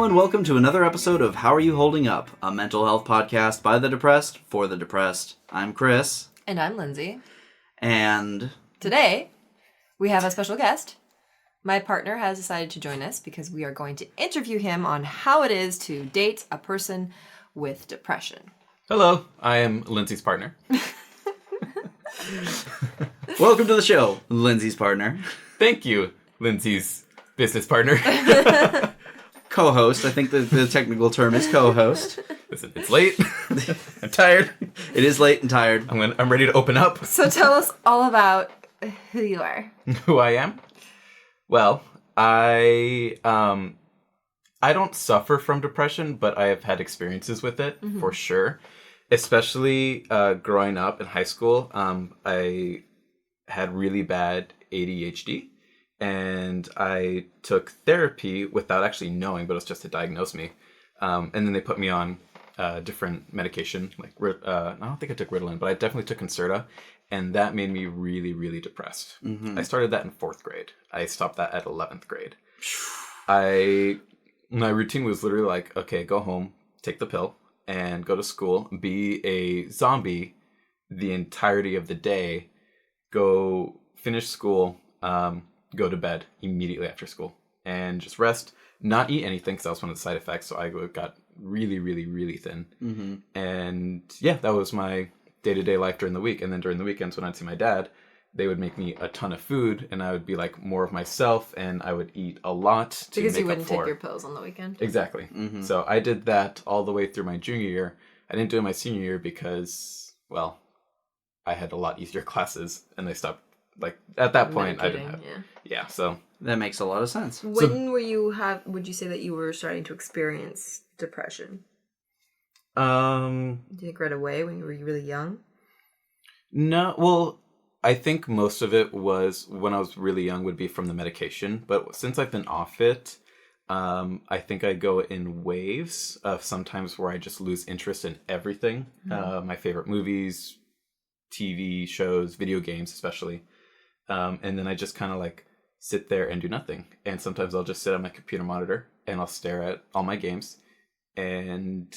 and welcome to another episode of How Are You Holding Up, a mental health podcast by the depressed, for the depressed. I'm Chris. And I'm Lindsay. And today, we have a special guest. My partner has decided to join us because we are going to interview him on how it is to date a person with depression. Hello, I am Lindsay's partner. welcome to the show, Lindsay's partner. Thank you, Lindsay's business partner. Co-host. I think the technical term is co-host. Listen, it's late. I'm tired. It is late and tired. I'm ready to open up. So tell us all about who you are. Who I am? Well, I don't suffer from depression, but I have had experiences with it for sure. Especially growing up in high school, I had really bad ADHD. And I took therapy without actually knowing, but it was just to diagnose me. And then they put me on different medication. Like I don't think I took Ritalin, but I definitely took Concerta. And that made me really, really depressed. I started that in 4th grade. I stopped that at 11th grade. My routine was literally like, okay, go home, take the pill, and go to school, be a zombie the entirety of the day, go finish school, go to bed immediately after school and just rest, not eat anything because that was one of the side effects. So I got really, really, really thin. And yeah, that was my day-to-day life during the week. And then during the weekends when I'd see my dad, they would make me a ton of food and I would be like more of myself and I would eat a lot to because make you wouldn't up for. take your pills on the weekend. Exactly. So I did that all the way through my junior year. I didn't do it my senior year because, well, I had a lot easier classes and they stopped. Like, at that point, I didn't have... Yeah, so... That makes a lot of sense. When would you say that you were starting to experience depression? Do you think right away when you were really young? No, well, I think most of it was when I was really young would be from the medication. But since I've been off it, I think I go in waves of sometimes where I just lose interest in everything. My favorite movies, TV shows, video games especially. And then I just kind of like sit there and do nothing. And sometimes I'll just sit on my computer monitor and I'll stare at all my games. And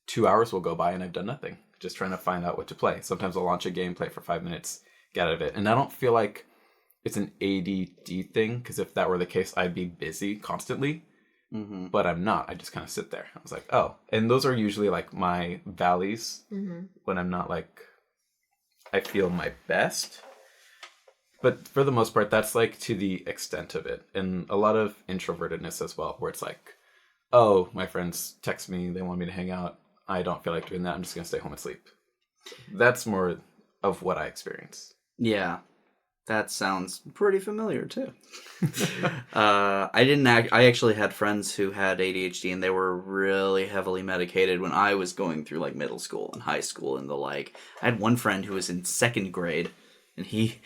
2 hours will go by and I've done nothing. Just trying to find out what to play. Sometimes I'll launch a game, play it for 5 minutes, get out of it. And I don't feel like it's an ADD thing. Because if that were the case, I'd be busy constantly. But I'm not. I just kind of sit there. I was like, oh. And those are usually like my valleys. When I'm not like, I feel my best. But for the most part, that's like to the extent of it. And a lot of introvertedness as well, where it's like, oh, my friends text me, they want me to hang out. I don't feel like doing that. I'm just going to stay home and sleep. That's more of what I experience. Yeah, that sounds pretty familiar too. I actually had friends who had ADHD and they were really heavily medicated when I was going through like middle school and high school and the like. I had one friend who was in 2nd grade. And he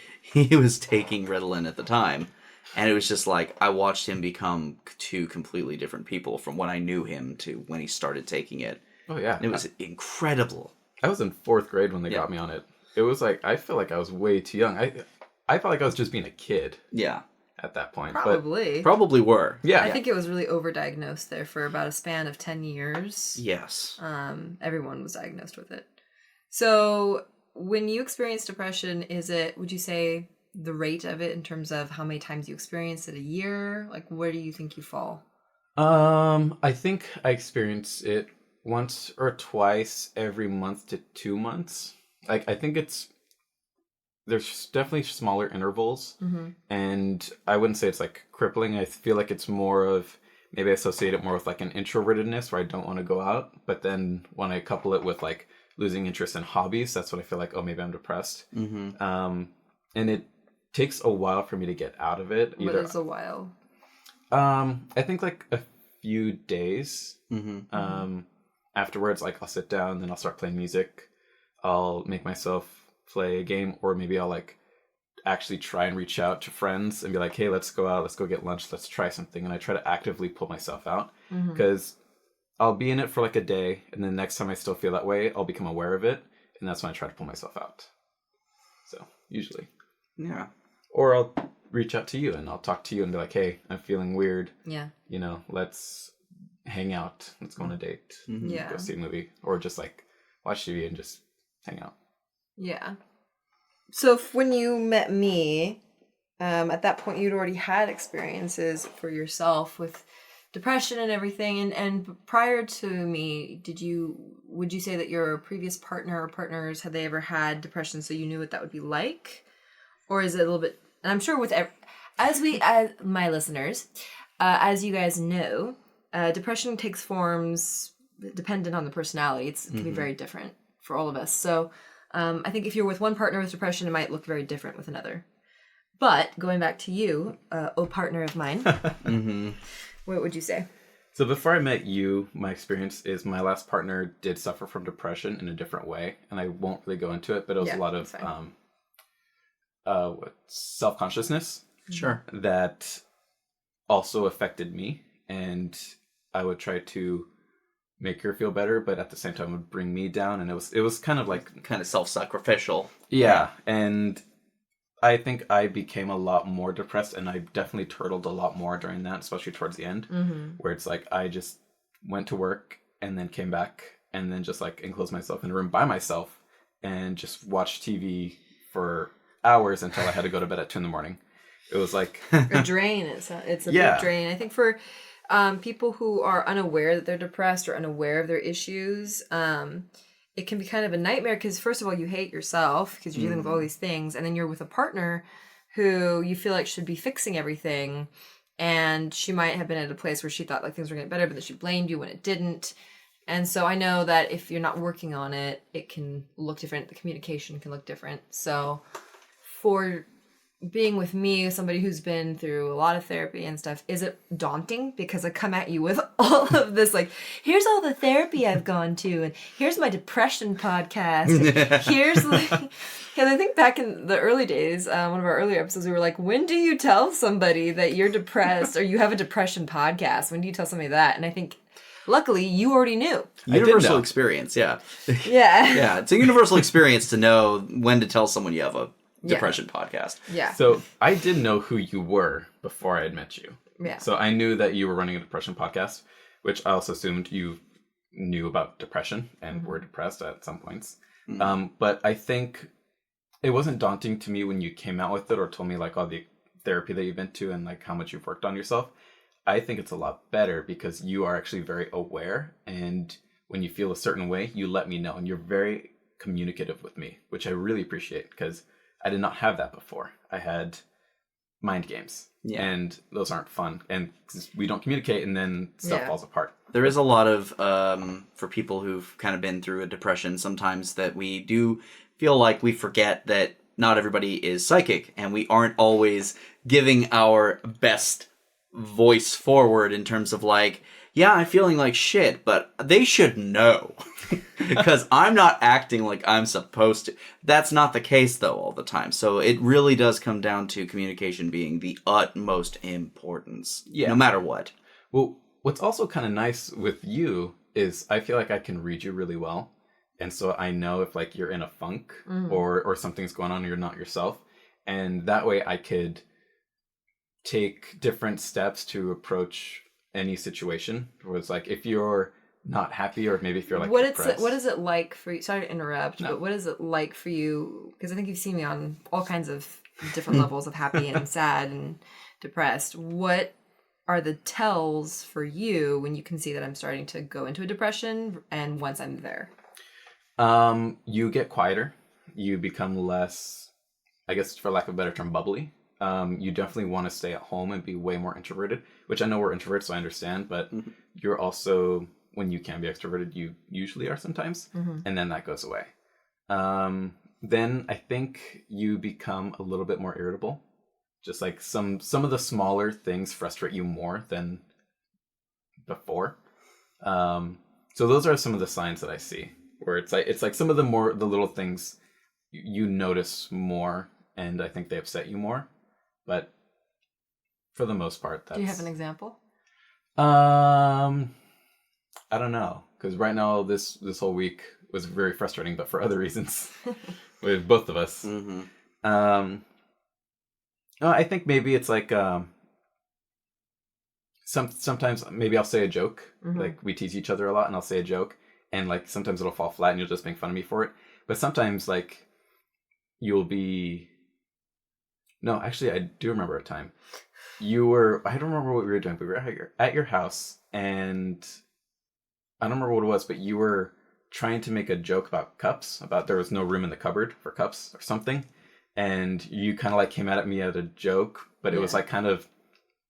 was taking Ritalin at the time. And it was just like, I watched him become 2 completely different people from when I knew him to when he started taking it. Oh, yeah. And it was incredible. I was in 4th grade when they got me on it. It was like, I feel like I was way too young. I felt like I was just being a kid. Yeah. At that point. Probably. Probably were. Yeah. I think it was really overdiagnosed there for about a span of 10 years. Yes. Everyone was diagnosed with it. So... when you experience depression, would you say the rate of it in terms of how many times you experience it a year? Like, where do you think you fall? I think I experience it once or twice every month to 2 months. Like, I think there's definitely smaller intervals. And I wouldn't say it's like crippling. I feel like it's more of, maybe I associate it more with like an introvertedness where I don't want to go out. But then when I couple it with like losing interest in hobbies, that's when I feel like, oh, maybe I'm depressed. And it takes a while for me to get out of it. What is a while? I think like a few days. Afterwards, like I'll sit down, then I'll start playing music. I'll make myself play a game, or maybe I'll like actually try and reach out to friends and be like, hey, let's go out, let's go get lunch, let's try something. And I try to actively pull myself out because I'll be in it for like a day, and then next time I still feel that way, I'll become aware of it, and that's when I try to pull myself out. So, usually. Yeah. Or I'll reach out to you, and I'll talk to you and be like, hey, I'm feeling weird. Yeah. You know, let's hang out. Let's go on a date. Yeah. Go see a movie. Or just like watch TV and just hang out. Yeah. So when you met me, at that point you'd already had experiences for yourself with depression and everything. And prior to me, would you say that your previous partner or partners, had they ever had depression so you knew what that would be like? Or is it a little bit, and I'm sure with, as my listeners, as you guys know, depression takes forms dependent on the personality. It can be very different for all of us. So I think if you're with one partner with depression, it might look very different with another. But going back to you, partner of mine, what would you say? So before I met you, my experience is my last partner did suffer from depression in a different way. And I won't really go into it, but it was a lot of self-consciousness. Sure. That also affected me. And I would try to make her feel better, but at the same time would bring me down. And it was kind of like... kind of self-sacrificial. Yeah. And I think I became a lot more depressed, and I definitely turtled a lot more during that, especially towards the end, where it's like I just went to work and then came back and then just like enclosed myself in a room by myself and just watched TV for hours until I had to go to bed at 2 a.m. It was like a drain. It's a big drain. I think for people who are unaware that they're depressed or unaware of their issues, it can be kind of a nightmare because, first of all, you hate yourself because you're dealing with all these things. And then you're with a partner who you feel like should be fixing everything. And she might have been at a place where she thought like things were getting better, but then she blamed you when it didn't. And so I know that if you're not working on it, it can look different. The communication can look different. So for being with me, somebody who's been through a lot of therapy and stuff, is it daunting? Because I come at you with all of this, like, here's all the therapy I've gone to, and here's my depression podcast. Here's like, because I think back in the early days, one of our earlier episodes, we were like, when do you tell somebody that you're depressed or you have a depression podcast? When do you tell somebody that? And I think, luckily, you already knew. Universal experience, yeah. Yeah. Yeah, it's a universal experience to know when to tell someone you have a depression podcast. Yeah. So I did know who you were before I had met you. Yeah. So I knew that you were running a depression podcast, which I also assumed you knew about depression and were depressed at some points. But I think it wasn't daunting to me when you came out with it or told me like all the therapy that you've been to and like how much you've worked on yourself. I think it's a lot better because you are actually very aware, and when you feel a certain way, you let me know, and you're very communicative with me, which I really appreciate because I did not have that before. I had mind games, and those aren't fun. And we don't communicate, and then stuff falls apart. There is a lot of, for people who've kind of been through a depression, sometimes that we do feel like we forget that not everybody is psychic, and we aren't always giving our best voice forward in terms of like, yeah, I'm feeling like shit, but they should know because I'm not acting like I'm supposed to. That's not the case, though, all the time. So it really does come down to communication being the utmost importance, no matter what. Well, what's also kind of nice with you is I feel like I can read you really well. And so I know if like you're in a funk or something's going on and you're not yourself. And that way I could take different steps to approach any situation where it's like if you're not happy or maybe if you're like depressed. What is it like for you? Sorry to interrupt, but what is it like for you? Because I think you've seen me on all kinds of different levels of happy and sad and depressed. What are the tells for you when you can see that I'm starting to go into a depression and once I'm there? You get quieter. You become less, I guess for lack of a better term, bubbly. You definitely want to stay at home and be way more introverted, which I know we're introverts, so I understand, but you're also, when you can be extroverted, you usually are sometimes, and then that goes away. Then I think you become a little bit more irritable. Just like some of the smaller things frustrate you more than before. So those are some of the signs that I see, where it's like some of the little things you notice more, and I think they upset you more. But for the most part, that's... Do you have an example? I don't know, because right now this whole week was very frustrating, but for other reasons with both of us. I think maybe it's like sometimes maybe I'll say a joke. Mm-hmm. Like we tease each other a lot, and I'll say a joke, and like sometimes it'll fall flat, and you'll just make fun of me for it. But sometimes like you'll be. No, actually, I do remember a time. I don't remember what we were doing, but we were at your house, and I don't remember what it was, but you were trying to make a joke about cups, about there was no room in the cupboard for cups or something. And you kind of like came at me at a joke, but it was like kind of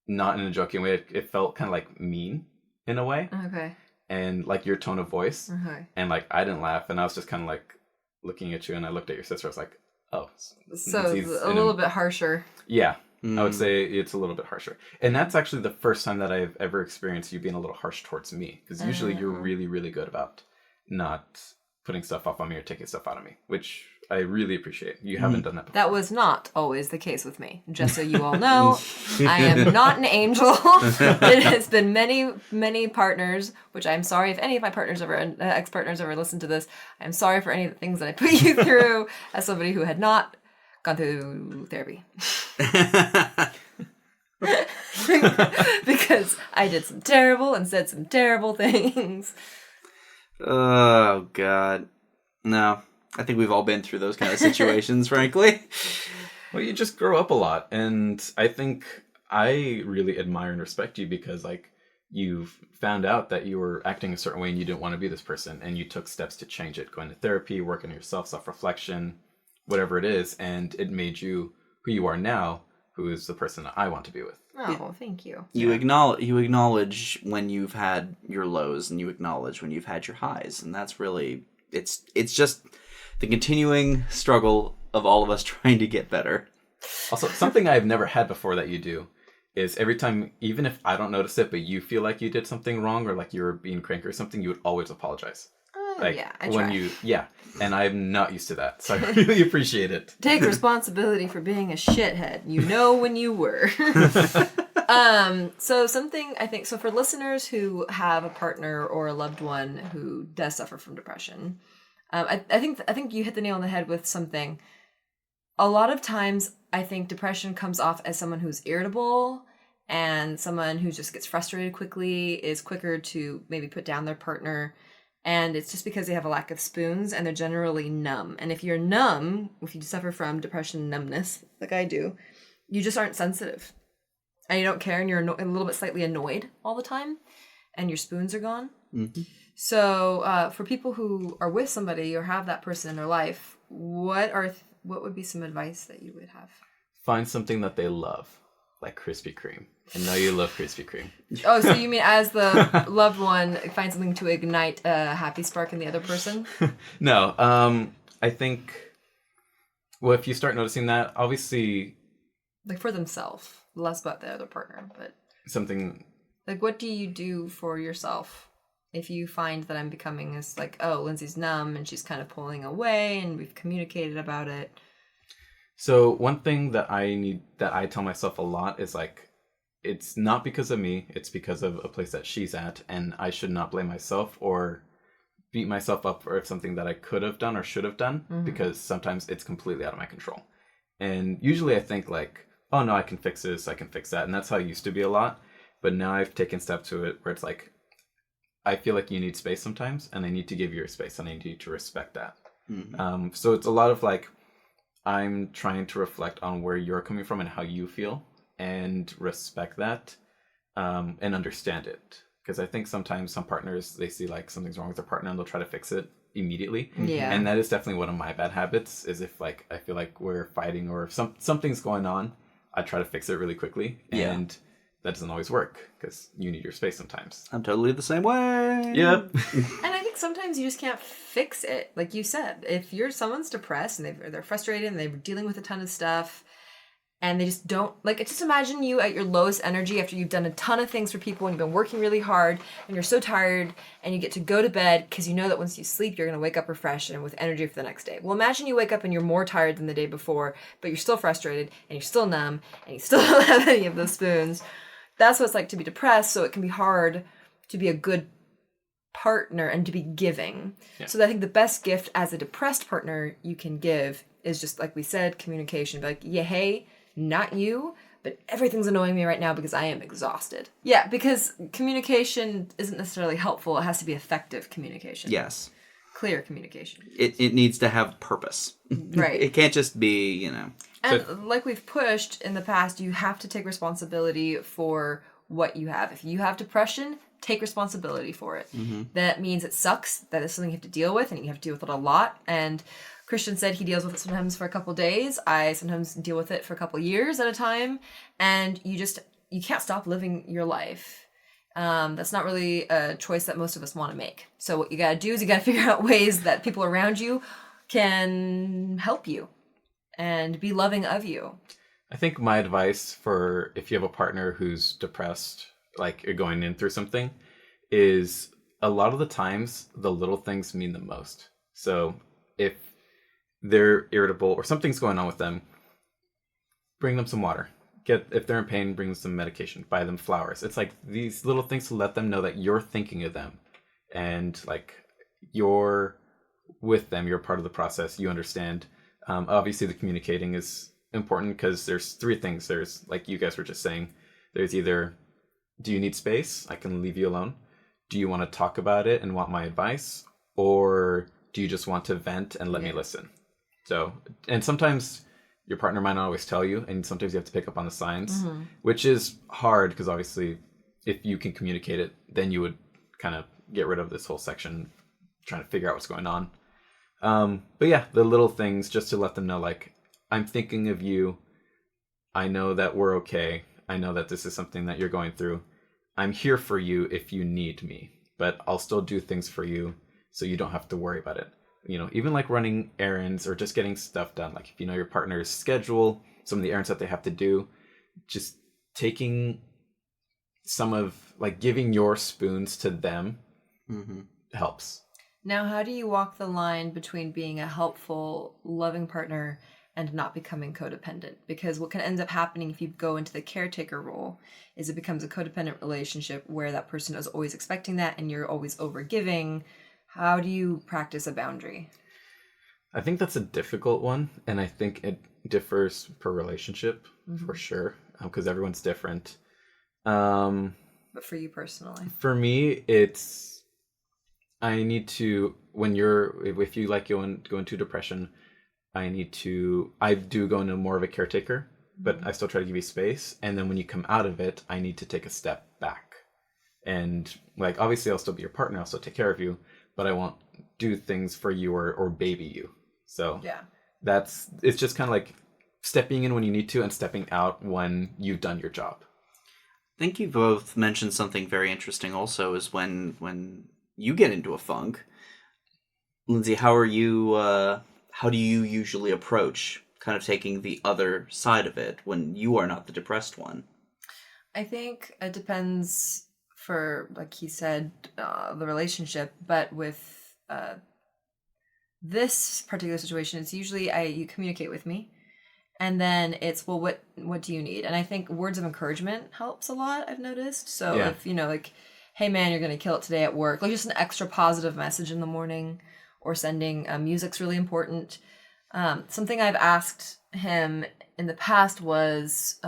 not in a joking way. It felt kind of like mean in a way. Okay. And like your tone of voice. Okay. And like I didn't laugh, and I was just kind of like looking at you, and I looked at your sister. I was like, oh. So a little bit harsher. Yeah. I would say it's a little bit harsher. And that's actually the first time that I've ever experienced you being a little harsh towards me. Because usually you're really, really good about not putting stuff off on me or taking stuff out of me, which I really appreciate. You haven't done that before. That was not always the case with me. Just so you all know, I am not an angel. It has been many, many partners, which I'm sorry if any of my partners ex-partners ever listen to this. I'm sorry for any of the things that I put you through as somebody who had not gone through therapy. Because I did some terrible and said some terrible things. Oh, God. No. I think we've all been through those kind of situations, frankly. Well, you just grow up a lot. And I think I really admire and respect you because, like, you've found out that you were acting a certain way and you didn't want to be this person. And you took steps to change it, going to therapy, working on yourself, self-reflection, whatever it is. And it made you who you are now, who is the person that I want to be with. Oh, thank you. You acknowledge when you've had your lows, and you acknowledge when you've had your highs, and that's really it's just the continuing struggle of all of us trying to get better. Also, something I've never had before that you do is every time, even if I don't notice it, but you feel like you did something wrong or like you were being cranky or something, you would always apologize. Like, yeah, I try. And I'm not used to that, so I really appreciate it. Take responsibility for being a shithead. You know when you were. So something I think, so for listeners who have a partner or a loved one who does suffer from depression, I think you hit the nail on the head with something. A lot of times I think depression comes off as someone who's irritable and someone who just gets frustrated quickly, is quicker to maybe put down their partner. And it's just because they have a lack of spoons and they're generally numb. And if you're numb, if you suffer from depression numbness, like I do, you just aren't sensitive. And you don't care, and you're a little bit slightly annoyed all the time, and your spoons are gone. Mm-hmm. So for people who are with somebody or have that person in their life, what would be some advice that you would have? Find something that they love, like Krispy Kreme. I know you love Krispy Kreme. Oh, so you mean as the loved one, find something to ignite a happy spark in the other person? No, I think, well, if you start noticing that, obviously... Like for themselves, less about the other partner, but... Something... Like, what do you do for yourself if you find that I'm becoming this, like, oh, Lindsay's numb and she's kind of pulling away and we've communicated about it? So one thing that I tell myself a lot is, like, it's not because of me, it's because of a place that she's at, and I should not blame myself or beat myself up for something that I could have done or should have done, because sometimes it's completely out of my control. And usually I think, like, oh no, I can fix this, I can fix that, and that's how it used to be a lot. But now I've taken steps to it where it's like, I feel like you need space sometimes, and I need to give you your space, and I need you to respect that. Mm-hmm. So it's a lot of, like, I'm trying to reflect on where you're coming from and how you feel, and respect that, and understand it. Because I think sometimes some partners, they see like something's wrong with their partner and they'll try to fix it immediately. Yeah. And that is definitely one of my bad habits, is if like I feel like we're fighting or if something's going on, I try to fix it really quickly. Yeah. And that doesn't always work because you need your space sometimes. I'm totally the same way. Yep. And I think sometimes you just can't fix it. Like you said, if someone's depressed and they're frustrated and they're dealing with a ton of stuff, and they just don't, like, just imagine you at your lowest energy after you've done a ton of things for people and you've been working really hard and you're so tired and you get to go to bed because you know that once you sleep, you're going to wake up refreshed and with energy for the next day. Well, imagine you wake up and you're more tired than the day before, but you're still frustrated and you're still numb and you still don't have any of those spoons. That's what it's like to be depressed, so it can be hard to be a good partner and to be giving. Yeah. So I think the best gift as a depressed partner you can give is just, like we said, communication. Be like, yeah, hey, not you, but everything's annoying me right now because I am exhausted. Yeah, because communication isn't necessarily helpful. It has to be effective communication. Yes. Clear communication. It needs to have purpose. Right. It can't just be, And like we've pushed in the past, you have to take responsibility for what you have. If you have depression, take responsibility for it. That means it sucks, that is something you have to deal with, and you have to deal with it a lot. And Christian said he deals with it sometimes for a couple days. I sometimes deal with it for a couple years at a time. And you can't stop living your life. That's not really a choice that most of us want to make. So what you got to do is you got to figure out ways that people around you can help you and be loving of you. I think my advice for if you have a partner who's depressed, like you're going in through something, is a lot of the times the little things mean the most. So if they're irritable or something's going on with them, bring them some water. If they're in pain, bring them some medication. Buy them flowers. It's like these little things to let them know that you're thinking of them, and like you're with them. You're part of the process. You understand. Obviously, the communicating is important because there's three things. There's, like you guys were just saying, there's either, do you need space? I can leave you alone. Do you want to talk about it and want my advice? Or do you just want to vent and let me listen? So, and sometimes your partner might not always tell you, and sometimes you have to pick up on the signs, which is hard because obviously if you can communicate it, then you would kind of get rid of this whole section trying to figure out what's going on. But yeah, the little things just to let them know, like, I'm thinking of you. I know that we're okay. I know that this is something that you're going through. I'm here for you if you need me, but I'll still do things for you so you don't have to worry about it. Even like running errands or just getting stuff done. Like if you know your partner's schedule, some of the errands that they have to do, just taking some of, like, giving your spoons to them helps. Now, how do you walk the line between being a helpful, loving partner and not becoming codependent? Because what can end up happening if you go into the caretaker role is it becomes a codependent relationship where that person is always expecting that and you're always over-giving. How do you practice a boundary? I think that's a difficult one, and I think it differs per relationship for sure, because everyone's different. But for you personally? For me, it's, I need to, if you like go into depression, I do go into more of a caretaker, but I still try to give you space. And then when you come out of it, I need to take a step back. And like, obviously I'll still be your partner. I'll still take care of you, but I won't do things for you or baby you. So yeah, it's just kind of like stepping in when you need to and stepping out when you've done your job. I think you both mentioned something very interesting also is when you get into a funk. Lindsey, how do you usually approach kind of taking the other side of it when you are not the depressed one? I think it depends for, like he said, the relationship, but with this particular situation, it's usually you communicate with me, and then it's, well, what do you need? And I think words of encouragement helps a lot, I've noticed. So if, like, hey man, you're going to kill it today at work, like just an extra positive message in the morning, or sending music's really important. Something I've asked him in the past was,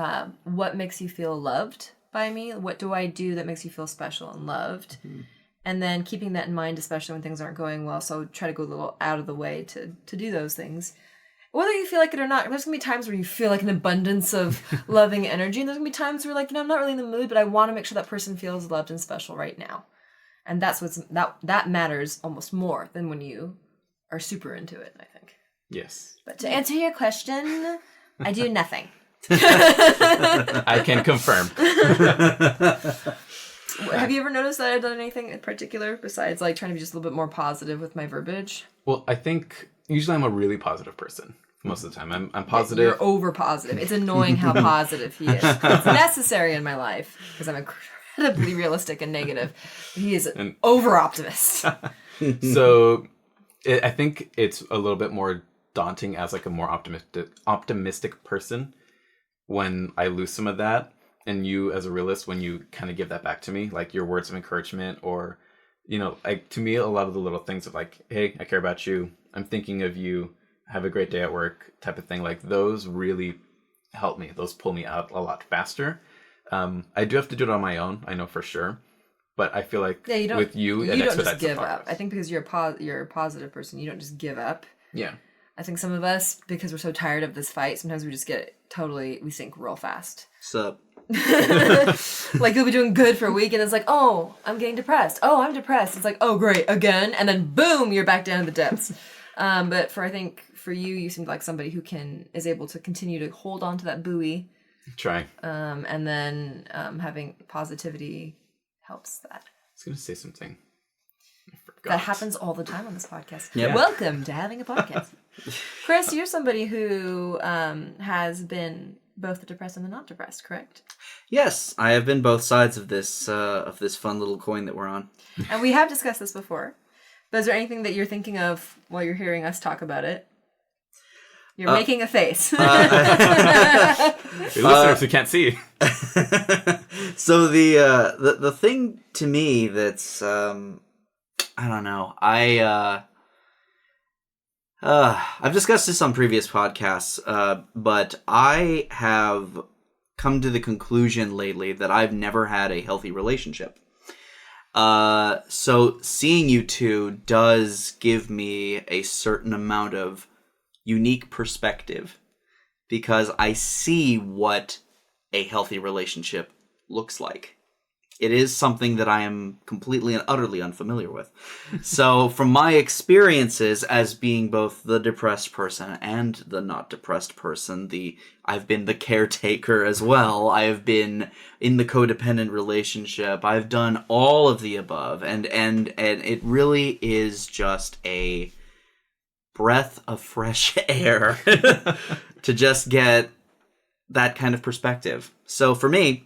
what makes you feel loved by me? What do I do that makes you feel special and loved? And then keeping that in mind, especially when things aren't going well. So try to go a little out of the way to do those things. Whether you feel like it or not, there's going to be times where you feel like an abundance of loving energy. And there's going to be times where, like, I'm not really in the mood, but I want to make sure that person feels loved and special right now. And that's that matters almost more than when you are super into it, I think. Yes. But to answer your question, I do nothing. I can confirm. Have you ever noticed that I've done anything in particular besides, like, trying to be just a little bit more positive with my verbiage? Well, I think usually I'm a really positive person most of the time. I'm positive. You're over positive. It's annoying how positive he is. It's necessary in my life because I'm incredibly realistic and negative. He is an over optimist. So I think it's a little bit more daunting as like a more optimistic person when I lose some of that. And you as a realist, when you kind of give that back to me, like your words of encouragement, or, like, to me, a lot of the little things of like, hey, I care about you, I'm thinking of you, have a great day at work type of thing, like those really help me. Those pull me out a lot faster. I do have to do it on my own, I know for sure. But I feel like with you, it don't just give progress. up. I think because you're a positive person, you don't just give up. Yeah. I think some of us, because we're so tired of this fight, sometimes we just we sink real fast. Sup? Like you'll be doing good for a week and it's like, oh, I'm getting depressed. Oh, I'm depressed. It's like, oh, great, again. And then boom, you're back down to the depths. But I think for you, you seem like somebody who is able to continue to hold on to that buoy. Trying. And then having positivity helps that. I was going to say something. I forgot. That happens all the time on this podcast. Yep. Welcome to having a podcast. Chris, you're somebody who has been both the depressed and the not depressed, correct? Yes, I have been both sides of this fun little coin that we're on. And we have discussed this before. But is there anything that you're thinking of while you're hearing us talk about it? You're making a face. Your listeners who can't see. So the thing to me that's I don't know. I've discussed this on previous podcasts, but I have come to the conclusion lately that I've never had a healthy relationship. So seeing you two does give me a certain amount of unique perspective because I see what a healthy relationship looks like. It is something that I am completely and utterly unfamiliar with. So from my experiences as being both the depressed person and the not depressed person, I've been the caretaker as well. I have been in the codependent relationship. I've done all of the above. And it really is just a breath of fresh air to just get that kind of perspective. So for me,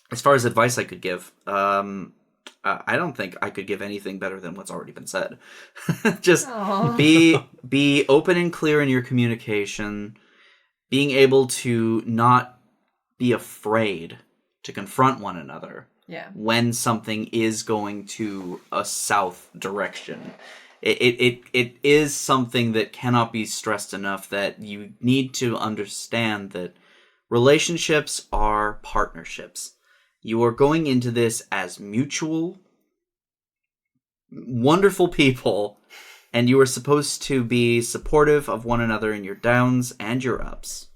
as far as advice I could give, I don't think I could give anything better than what's already been said. Just be open and clear in your communication, being able to not be afraid to confront one another when something is going to a south direction. It is something that cannot be stressed enough that you need to understand that relationships are partnerships. You are going into this as mutual, wonderful people, and you are supposed to be supportive of one another in your downs and your ups.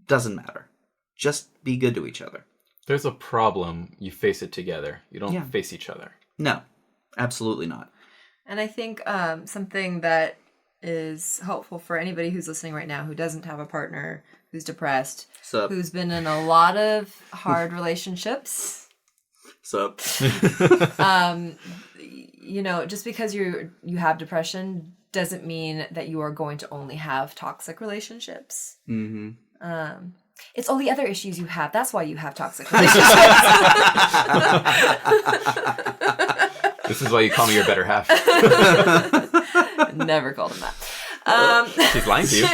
Doesn't matter. Just be good to each other. There's a problem, you face it together. You don't face each other. No, absolutely not. And I think something that is helpful for anybody who's listening right now who doesn't have a partner, who's depressed, who's been in a lot of hard relationships. Sup? Just because you have depression doesn't mean that you are going to only have toxic relationships. Mm-hmm. It's all the other issues you have. That's why you have toxic relationships. This is why you call me your better half. Never called him that. She's lying to you.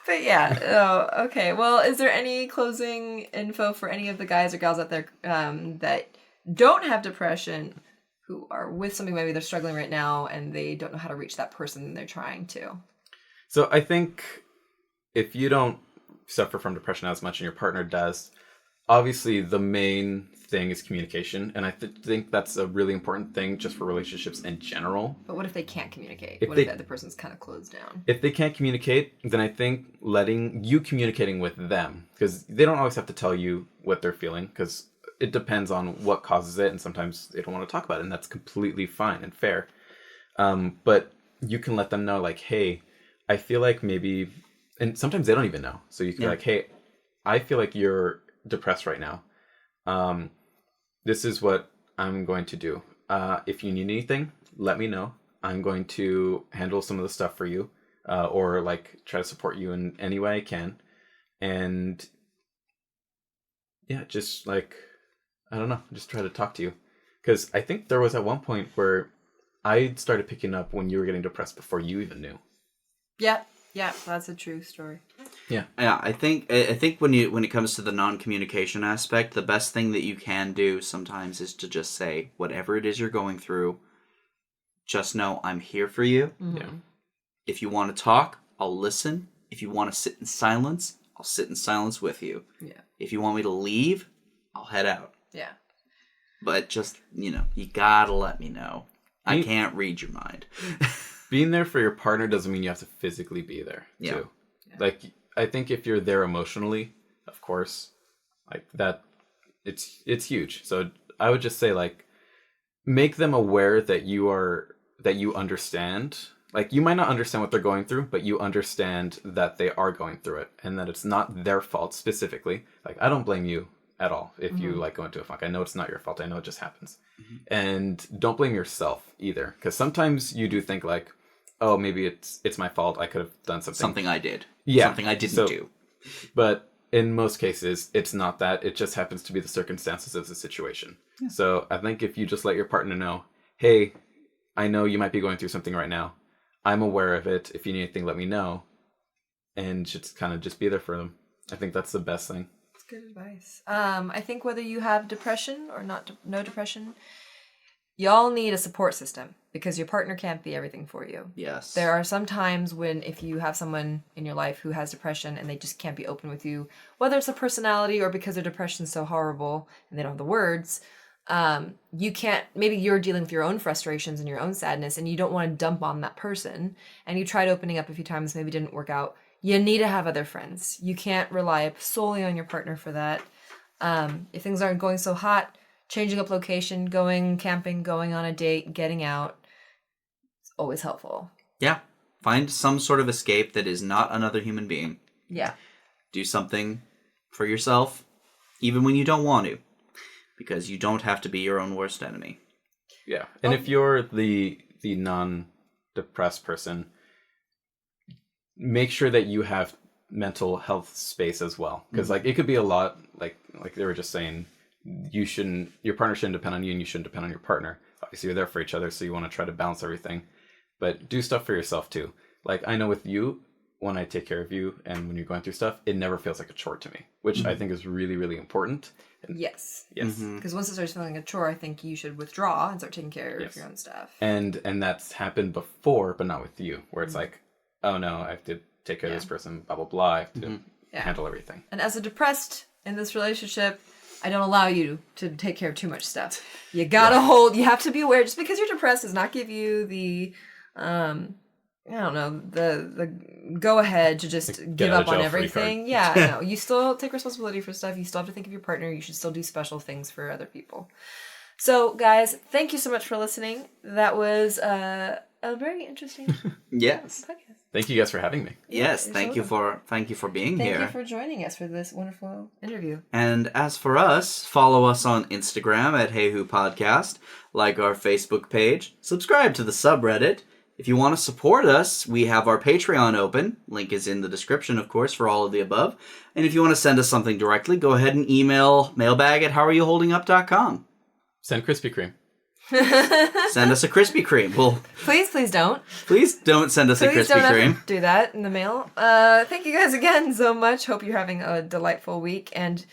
But yeah. Oh, okay. Well, is there any closing info for any of the guys or gals out there that don't have depression, who are with something maybe they're struggling right now and they don't know how to reach that person they're trying to? So I think if you don't suffer from depression as much and your partner does, obviously the main thing is communication. And I think that's a really important thing just for relationships in general. But what if they can't communicate? What if the other person's kind of closed down? If they can't communicate, then I think communicating with them, because they don't always have to tell you what they're feeling, because it depends on what causes it. And sometimes they don't want to talk about it. And that's completely fine and fair. But you can let them know, like, hey, I feel like maybe... And sometimes they don't even know. So you can be like, hey, I feel like you're depressed right now. This is what I'm going to do. If you need anything, let me know. I'm going to handle some of the stuff for you, or like try to support you in any way I can. And yeah, just like, I don't know, just try to talk to you. Because I think there was at one point where I started picking up when you were getting depressed before you even knew. Yeah, that's a true story. Yeah, I think when it comes to the non-communication aspect, the best thing that you can do sometimes is to just say whatever it is you're going through. Just know I'm here for you. Mm-hmm. Yeah. If you want to talk, I'll listen. If you want to sit in silence, I'll sit in silence with you. Yeah. If you want me to leave, I'll head out. Yeah. But just, you gotta let me know. I can't read your mind. Being there for your partner doesn't mean you have to physically be there, too. Yeah. Like, I think if you're there emotionally, of course, like that, it's huge. So I would just say, like, make them aware that you understand. Like, you might not understand what they're going through, but you understand that they are going through it and that it's not their fault specifically. Like, I don't blame you at all if you like go into a funk. I know it's not your fault. I know it just happens. And don't blame yourself either, because sometimes you do think like, oh, maybe it's my fault. I could have done something I did. Yeah, something I didn't do. But in most cases, it's not that. It just happens to be the circumstances of the situation. Yeah. So I think if you just let your partner know, hey, I know you might be going through something right now. I'm aware of it. If you need anything, let me know. And just kind of just be there for them. I think that's the best thing. Good advice. I think whether you have depression or no depression, y'all need a support system because your partner can't be everything for you. Yes. There are some times when if you have someone in your life who has depression and they just can't be open with you, whether it's a personality or because their depression's so horrible and they don't have the words, you can't, maybe you're dealing with your own frustrations and your own sadness and you don't want to dump on that person and you tried opening up a few times, maybe didn't work out. You need to have other friends. You can't rely solely on your partner for that. If things aren't going so hot, changing up location, going camping, going on a date, getting out, it's always helpful. Yeah. Find some sort of escape that is not another human being. Yeah. Do something for yourself, even when you don't want to, because you don't have to be your own worst enemy. Yeah. And if you're the non-depressed person, make sure that you have mental health space as well, because like it could be a lot, like they were just saying, your partner shouldn't depend on you and you shouldn't depend on your partner. Obviously you're there for each other, so you want to try to balance everything, but do stuff for yourself too. Like I know with you, when I take care of you and when you're going through stuff, it never feels like a chore to me, which I think is really, really important. Yes. Mm-hmm. Because once it starts feeling like a chore, I think you should withdraw and start taking care of your own stuff. And that's happened before, but not with you, where it's like, oh no, I have to take care of this person, blah, blah, blah. I have to handle everything. And as a depressed in this relationship, I don't allow you to take care of too much stuff. You gotta you have to be aware, just because you're depressed does not give you the, the go ahead to just give up on everything. Yeah, no, you still take responsibility for stuff. You still have to think of your partner. You should still do special things for other people. So guys, thank you so much for listening. That was a very interesting podcast. Thank you guys for having me. Yes, thank you for being here. Thank you for joining us for this wonderful interview. And as for us, follow us on Instagram at HAYHU Podcast, like our Facebook page, subscribe to the subreddit. If you want to support us, we have our Patreon open. Link is in the description, of course, for all of the above. And if you want to send us something directly, go ahead and email mailbag@howareyouholdingup.com. Send Krispy Kreme. Send us a Krispy Kreme. Well, please don't. Please don't send us a Krispy Kreme. Do that in the mail. Thank you guys again so much. Hope you're having a delightful week, and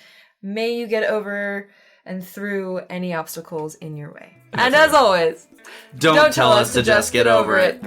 may you get over and through any obstacles in your way. And as always, don't tell us to just get over it.